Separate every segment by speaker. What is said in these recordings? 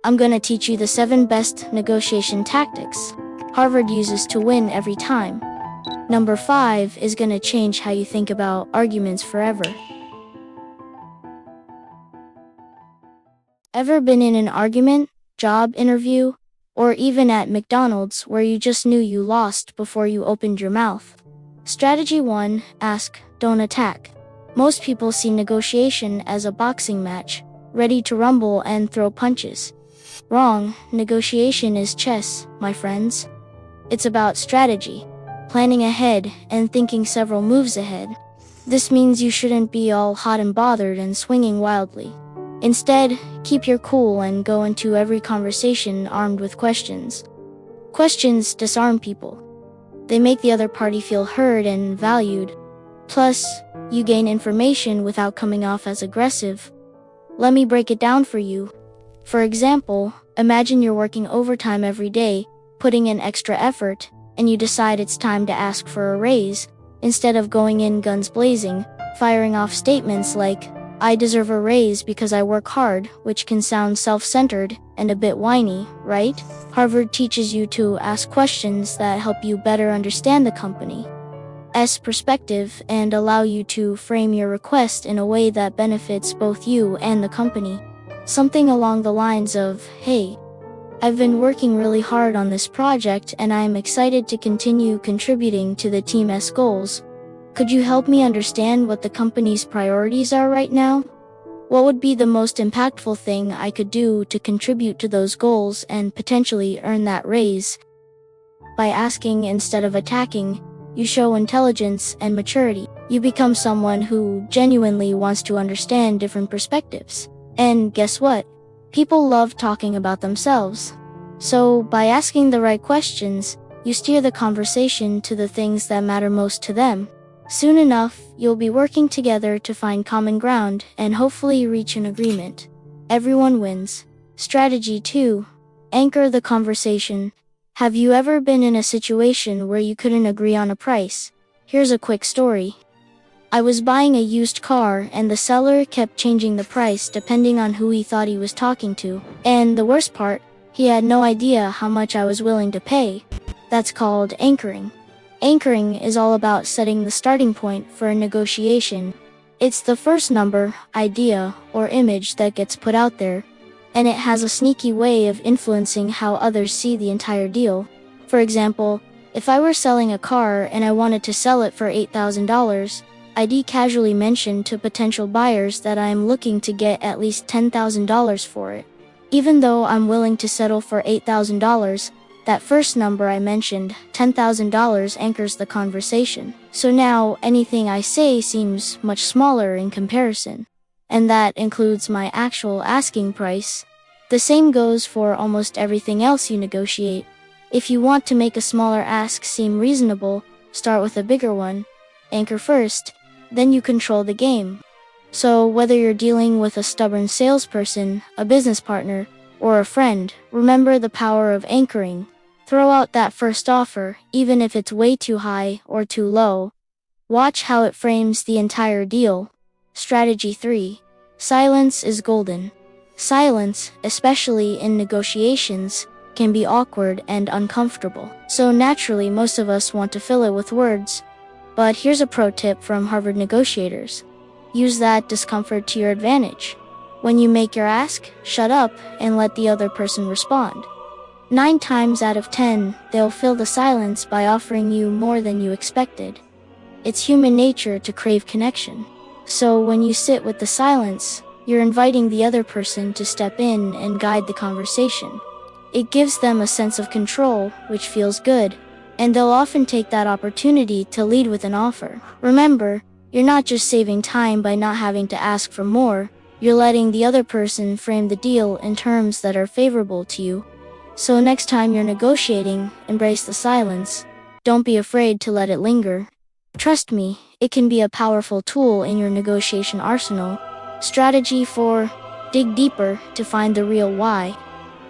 Speaker 1: I'm gonna teach you the 7 best negotiation tactics Harvard uses to win every time. Number 5 is gonna change how you think about arguments forever. Ever been in an argument, job interview, or even at McDonald's where you just knew you lost before you opened your mouth? Strategy 1: ask, don't attack. Most people see negotiation as a boxing match, ready to rumble and throw punches. Wrong. Negotiation is chess, my friends. It's about strategy, planning ahead, and thinking several moves ahead. This means you shouldn't be all hot and bothered and swinging wildly. Instead, keep your cool and go into every conversation armed with questions. Questions disarm people. They make the other party feel heard and valued. Plus, you gain information without coming off as aggressive. Let me break it down for you. For example, imagine you're working overtime every day, putting in extra effort, and you decide it's time to ask for a raise. Instead of going in guns blazing, firing off statements like, "I deserve a raise because I work hard," which can sound self-centered and a bit whiny, right? Harvard teaches you to ask questions that help you better understand the company's perspective and allow you to frame your request in a way that benefits both you and the company. Something along the lines of, "Hey, I've been working really hard on this project and I'm excited to continue contributing to the team's goals. Could you help me understand what the company's priorities are right now? What would be the most impactful thing I could do to contribute to those goals and potentially earn that raise?" By asking instead of attacking, you show intelligence and maturity. You become someone who genuinely wants to understand different perspectives. And guess what? People love talking about themselves. So, by asking the right questions, you steer the conversation to the things that matter most to them. Soon enough, you'll be working together to find common ground and hopefully reach an agreement. Everyone wins. Strategy 2: anchor the conversation. Have you ever been in a situation where you couldn't agree on a price? Here's a quick story. I was buying a used car and the seller kept changing the price depending on who he thought he was talking to. And the worst part, he had no idea how much I was willing to pay. That's called anchoring. Anchoring is all about setting the starting point for a negotiation. It's the first number, idea, or image that gets put out there, and it has a sneaky way of influencing how others see the entire deal. For example, if I were selling a car and I wanted to sell it for $8,000, I'd casually mention to potential buyers that I am looking to get at least $10,000 for it. Even though I'm willing to settle for $8,000, that first number I mentioned, $10,000, anchors the conversation. So now anything I say seems much smaller in comparison. And that includes my actual asking price. The same goes for almost everything else you negotiate. If you want to make a smaller ask seem reasonable, start with a bigger one. Anchor first, then you control the game. So whether you're dealing with a stubborn salesperson, a business partner, or a friend, remember the power of anchoring. Throw out that first offer, even if it's way too high or too low. Watch how it frames the entire deal. Strategy 3: silence is golden. Silence, especially in negotiations, can be awkward and uncomfortable. So naturally, most of us want to fill it with words. But here's a pro tip from Harvard Negotiators. Use that discomfort to your advantage. When you make your ask, shut up and let the other person respond. 9 times out of 10, they'll fill the silence by offering you more than you expected. It's human nature to crave connection. So when you sit with the silence, you're inviting the other person to step in and guide the conversation. It gives them a sense of control, which feels good, and they'll often take that opportunity to lead with an offer. Remember, you're not just saving time by not having to ask for more, you're letting the other person frame the deal in terms that are favorable to you. So next time you're negotiating, embrace the silence. Don't be afraid to let it linger. Trust me, it can be a powerful tool in your negotiation arsenal. Strategy 4: dig deeper to find the real why.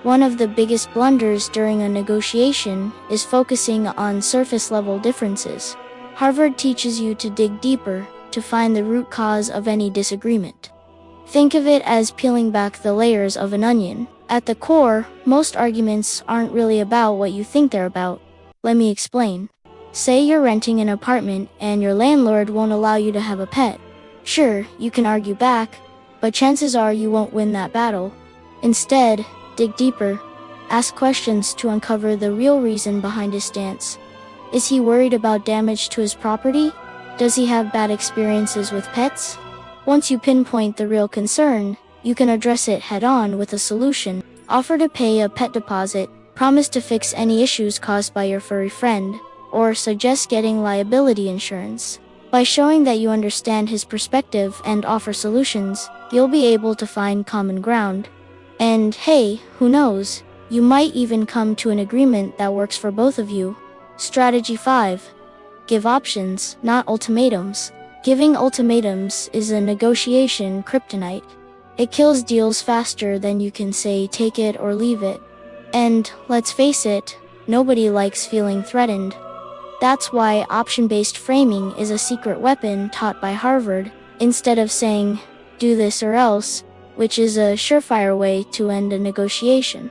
Speaker 1: One of the biggest blunders during a negotiation is focusing on surface-level differences. Harvard teaches you to dig deeper to find the root cause of any disagreement. Think of it as peeling back the layers of an onion. At the core, most arguments aren't really about what you think they're about. Let me explain. Say you're renting an apartment and your landlord won't allow you to have a pet. Sure, you can argue back, but chances are you won't win that battle. Instead, dig deeper. Ask questions to uncover the real reason behind his stance. Is he worried about damage to his property? Does he have bad experiences with pets? Once you pinpoint the real concern, you can address it head-on with a solution. Offer to pay a pet deposit, promise to fix any issues caused by your furry friend, or suggest getting liability insurance. By showing that you understand his perspective and offer solutions, you'll be able to find common ground. And hey, who knows? You might even come to an agreement that works for both of you. Strategy 5. Give options, not ultimatums. Giving ultimatums is a negotiation kryptonite. It kills deals faster than you can say take it or leave it. And, let's face it, nobody likes feeling threatened. That's why option-based framing is a secret weapon taught by Harvard, instead of saying, do this or else, which is a surefire way to end a negotiation.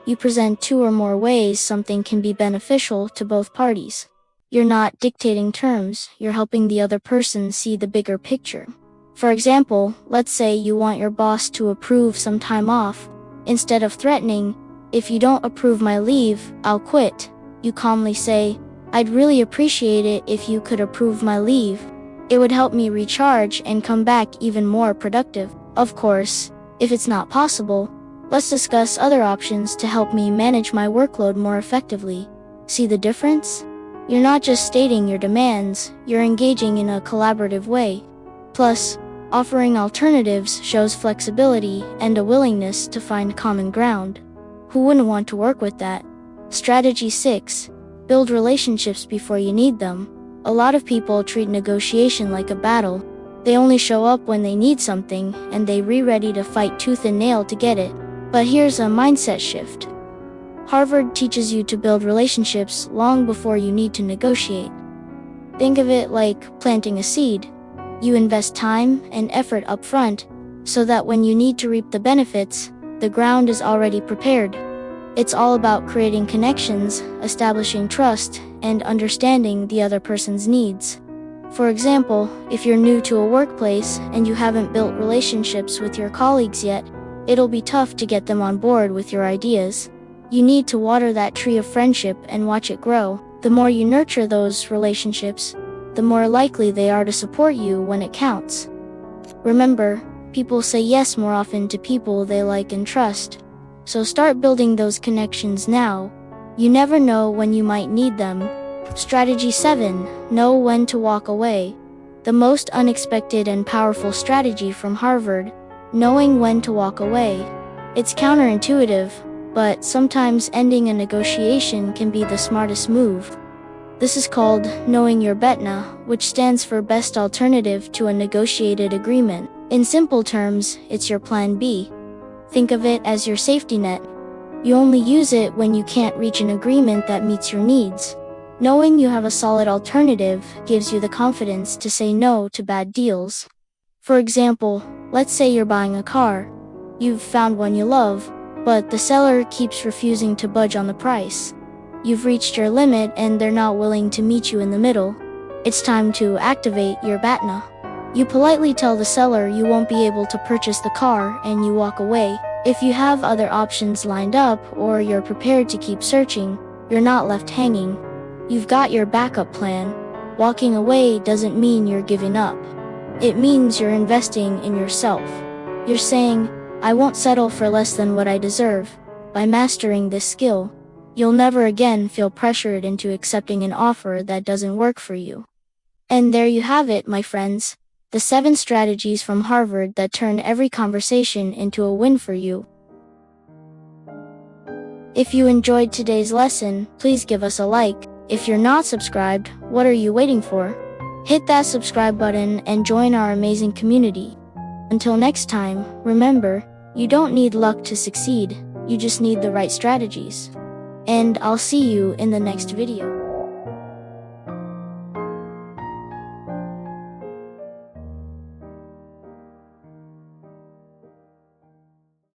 Speaker 1: You present 2 or more ways something can be beneficial to both parties. You're not dictating terms, you're helping the other person see the bigger picture. For example, let's say you want your boss to approve some time off. Instead of threatening, if you don't approve my leave, I'll quit, you calmly say, I'd really appreciate it if you could approve my leave. It would help me recharge and come back even more productive. Of course, if it's not possible, let's discuss other options to help me manage my workload more effectively. See the difference? You're not just stating your demands, you're engaging in a collaborative way. Plus, offering alternatives shows flexibility and a willingness to find common ground. Who wouldn't want to work with that? Strategy 6. Build relationships before you need them. A lot of people treat negotiation like a battle. They only show up when they need something, and they're ready to fight tooth and nail to get it. But here's a mindset shift. Harvard teaches you to build relationships long before you need to negotiate. Think of it like planting a seed. You invest time and effort up front, so that when you need to reap the benefits, the ground is already prepared. It's all about creating connections, establishing trust, and understanding the other person's needs. For example, if you're new to a workplace and you haven't built relationships with your colleagues yet, it'll be tough to get them on board with your ideas. You need to water that tree of friendship and watch it grow. The more you nurture those relationships, the more likely they are to support you when it counts. Remember, people say yes more often to people they like and trust. So start building those connections now. You never know when you might need them. Strategy 7. Know when to walk away. The most unexpected and powerful strategy from Harvard, knowing when to walk away. It's counterintuitive, but sometimes ending a negotiation can be the smartest move. This is called knowing your BETNA, which stands for Best Alternative to a Negotiated Agreement. In simple terms, it's your plan B. Think of it as your safety net. You only use it when you can't reach an agreement that meets your needs. Knowing you have a solid alternative gives you the confidence to say no to bad deals. For example, let's say you're buying a car. You've found one you love, but the seller keeps refusing to budge on the price. You've reached your limit and they're not willing to meet you in the middle. It's time to activate your BATNA. You politely tell the seller you won't be able to purchase the car and you walk away. If you have other options lined up or you're prepared to keep searching, you're not left hanging. You've got your backup plan. Walking away doesn't mean you're giving up. It means you're investing in yourself. You're saying, I won't settle for less than what I deserve. By mastering this skill, you'll never again feel pressured into accepting an offer that doesn't work for you. And there you have it, my friends. The 7 strategies from Harvard that turn every conversation into a win for you. If you enjoyed today's lesson, please give us a like. If you're not subscribed, what are you waiting for? Hit that subscribe button and join our amazing community. Until next time, remember, you don't need luck to succeed, you just need the right strategies. And I'll see you in the next video.